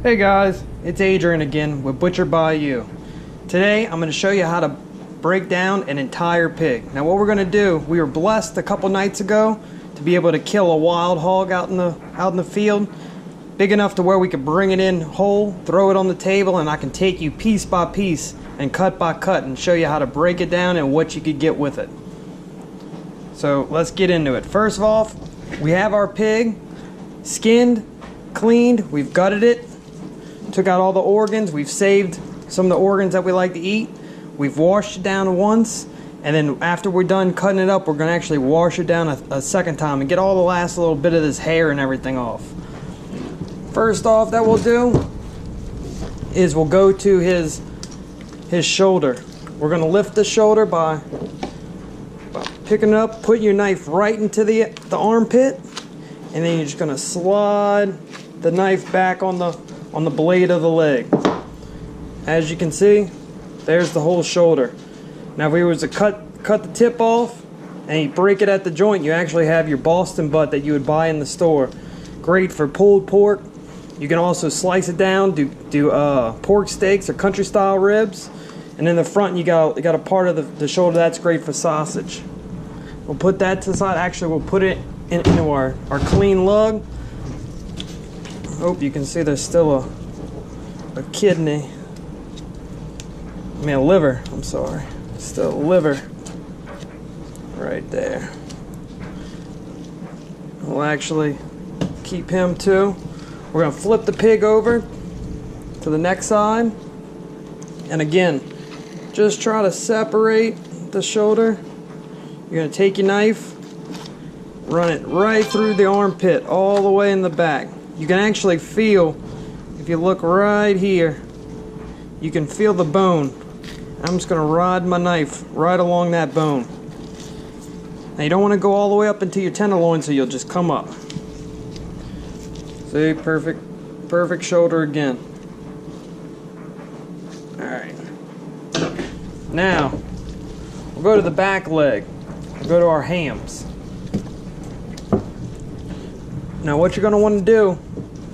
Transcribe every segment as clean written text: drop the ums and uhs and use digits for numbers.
Hey guys, it's Adrian again with Butcher by You. Today I'm going to show you how to break down an entire pig. Now what we're going to do, we were blessed a couple nights ago to be able to kill a wild hog out in the field, big enough to where we could bring it in whole, throw it on the table, and I can take you piece by piece and cut by cut and show you how to break it down and what you could get with it. So let's get into it. First of all, we have our pig skinned, cleaned, we've gutted it. Took out all the organs. We've saved some of the organs that we like to eat. We've washed it down once, and then after we're done cutting it up, we're going to actually wash it down a second time and get all the last little bit of this hair and everything off. First off that we'll do is we'll go to his shoulder. We're going to lift the shoulder by picking it up, putting your knife right into the armpit, and then you're just going to slide the knife back on the blade of the leg. As you can see, there's the whole shoulder. Now if we was to cut the tip off and you break it at the joint, you actually have your Boston butt that you would buy in the store. Great for pulled pork. You can also slice it down, do pork steaks or country style ribs. And in the front you got a part of the shoulder that's great for sausage. We'll put that to the side. Actually, we'll put it into our clean lug. Oh, you can see there's still a kidney. I mean a liver, I'm sorry. Still a liver right there. We'll actually keep him too. We're going to flip the pig over to the next side. And again, just try to separate the shoulder. You're going to take your knife, run it right through the armpit, all the way in the back. You can actually feel, if you look right here, you can feel the bone. I'm just going to ride my knife right along that bone. Now you don't want to go all the way up into your tenderloin, so you'll just come up. See, perfect shoulder again. Alright. Now, we'll go to the back leg. We'll go to our hams. Now what you're going to want to do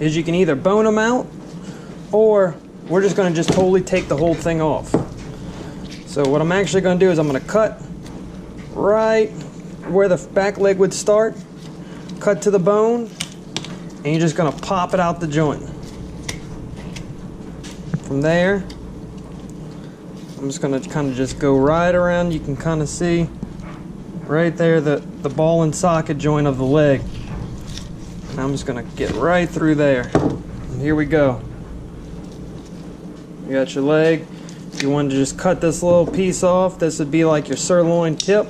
is you can either bone them out, or we're just going to just totally take the whole thing off. So what I'm actually going to do is I'm going to cut right where the back leg would start, cut to the bone, and you're just going to pop it out the joint. From there, I'm just going to kind of just go right around. You can kind of see right there the ball and socket joint of the leg. I'm just going to get right through there. And here we go. You got your leg. If you wanted to just cut this little piece off, this would be like your sirloin tip.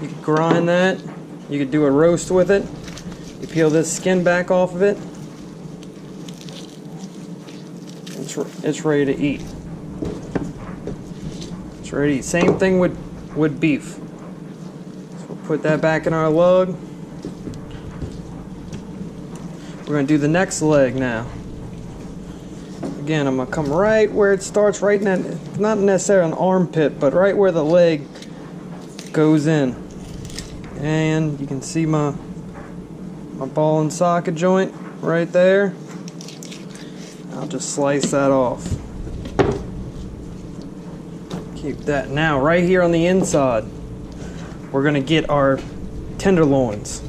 You could grind that. You could do a roast with it. You peel this skin back off of it. It's ready to eat. It's ready to eat. Same thing with beef. So we'll put that back in our lug. We're going to do the next leg now. Again, I'm going to come right where it starts, right in that, not necessarily an armpit, but right where the leg goes in. And you can see my ball and socket joint right there. I'll just slice that off. Keep that. Now, right here on the inside, we're going to get our tenderloins.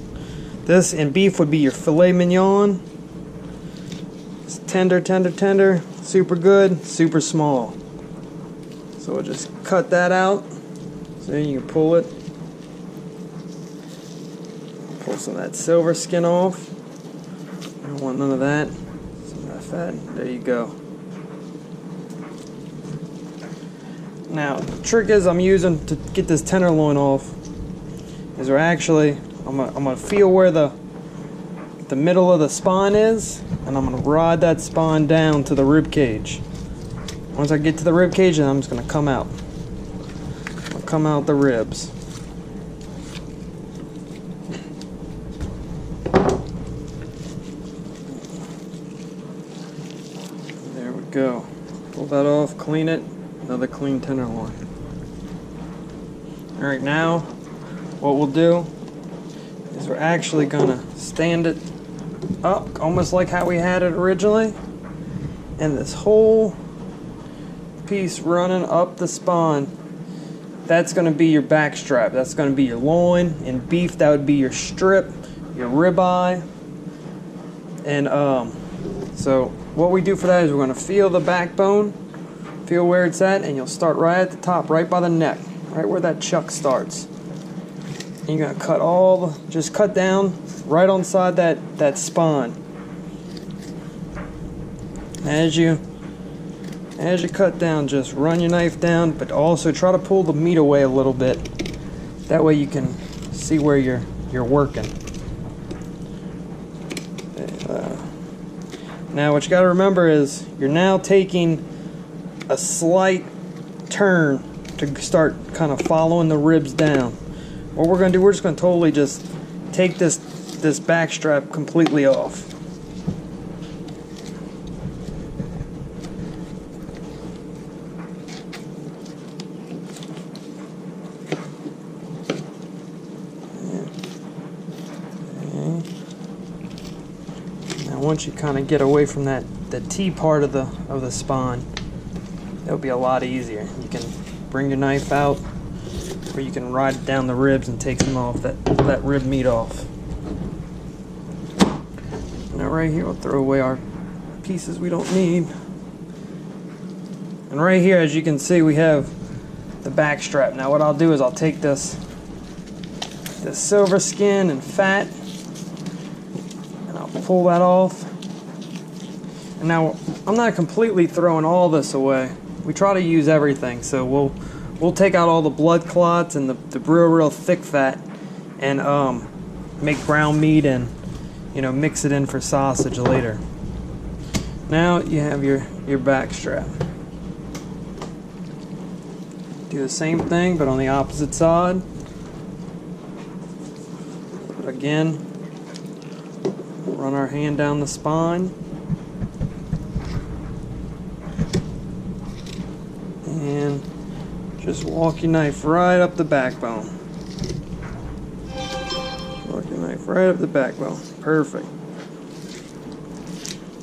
This in beef would be your filet mignon. It's tender, tender, tender. Super good, super small. So we'll just cut that out. So you can pull it. Pull some of that silver skin off. I don't want none of that. Some of that fat. There you go. Now, the trick is I'm using to get this tenderloin off is we're actually I'm gonna feel where the middle of the spine is, and I'm gonna ride that spine down to the rib cage. Once I get to the rib cage, then I'm just gonna come out. I'll come out the ribs. There we go. Pull that off, clean it. Another clean tenderloin. All right, now what we'll do is we're actually gonna stand it up, almost like how we had it originally. And this whole piece running up the spine, that's going to be your back strap. That's going to be your loin. In beef, that would be your strip, your ribeye. And so what we do for that is we're going to feel the backbone, feel where it's at, and you'll start right at the top, right by the neck, right where that chuck starts. And you're going to cut just cut down right on side that spine. As you cut down, just run your knife down, but also try to pull the meat away a little bit. That way you can see where you're working. Now what you got to remember is you're now taking a slight turn to start kind of following the ribs down. What we're going to do, we're just going to totally just take this back strap completely off. Once you kind of get away from the T part of the spine, it'll be a lot easier. You can bring your knife out, or you can ride it down the ribs and take some off that rib meat off. Now right here, we'll throw away our pieces we don't need. And right here, as you can see, we have the back strap. Now what I'll do is I'll take this silver skin and fat, pull that off. And now I'm not completely throwing all this away. We try to use everything, so we'll take out all the blood clots and the real thick fat, and make ground meat and mix it in for sausage later. Now you have your back strap. Do the same thing but on the opposite side. Again, run our hand down the spine, and just walk your knife right up the backbone. Walk your knife right up the backbone. Perfect.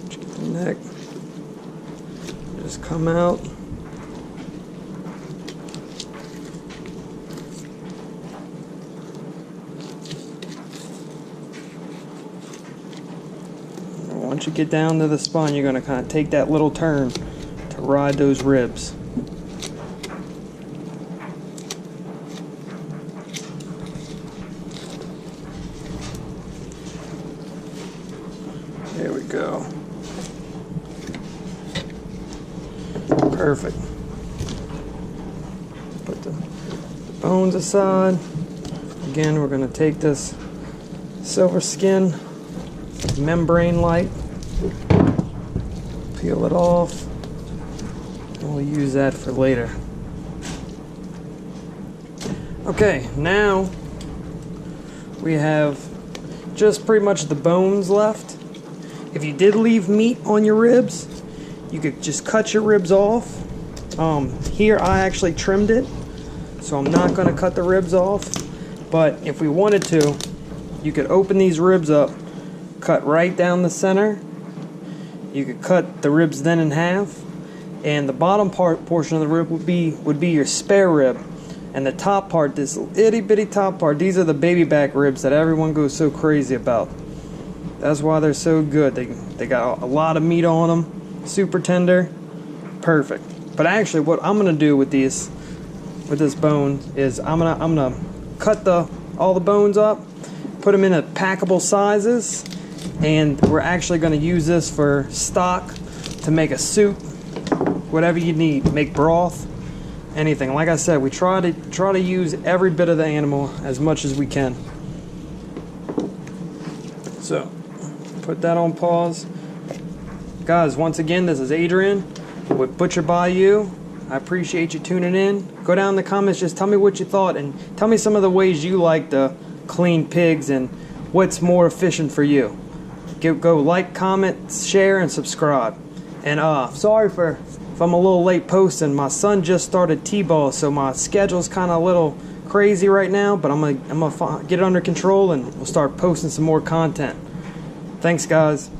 Just get the neck. Just come out. Once you get down to the spine, you're going to kind of take that little turn to ride those ribs. There we go. Perfect. Put the bones aside. Again, we're going to take this silver skin, membrane-like, peel it off, and we'll use that for later. Okay, now we have just pretty much the bones left. If you did leave meat on your ribs, you could just cut your ribs off. Here I actually trimmed it, so I'm not going to cut the ribs off, but if we wanted to, you could open these ribs up, cut right down the center. You could cut the ribs then in half, and the bottom portion of the rib would be your spare rib, and the top part, this itty bitty top part, these are the baby back ribs that everyone goes so crazy about. That's why they're so good. They got a lot of meat on them, super tender, perfect. But actually, what I'm gonna do with this bone is I'm gonna cut all the bones up, put them in a packable sizes, and we're actually going to use this for stock, to make a soup, whatever you need, make broth, anything. Like I said, we try to use every bit of the animal as much as we can. So put that on pause, guys. Once again, this is Adrian with Butcher by You. I appreciate you tuning in. Go down in the comments, just tell me what you thought, and tell me some of the ways you like to clean pigs and what's more efficient for you. Go like, comment, share, and subscribe. And sorry if I'm a little late posting. My son just started T-ball, so my schedule's kind of a little crazy right now, but I'm gonna get it under control, and we'll start posting some more content. Thanks, guys.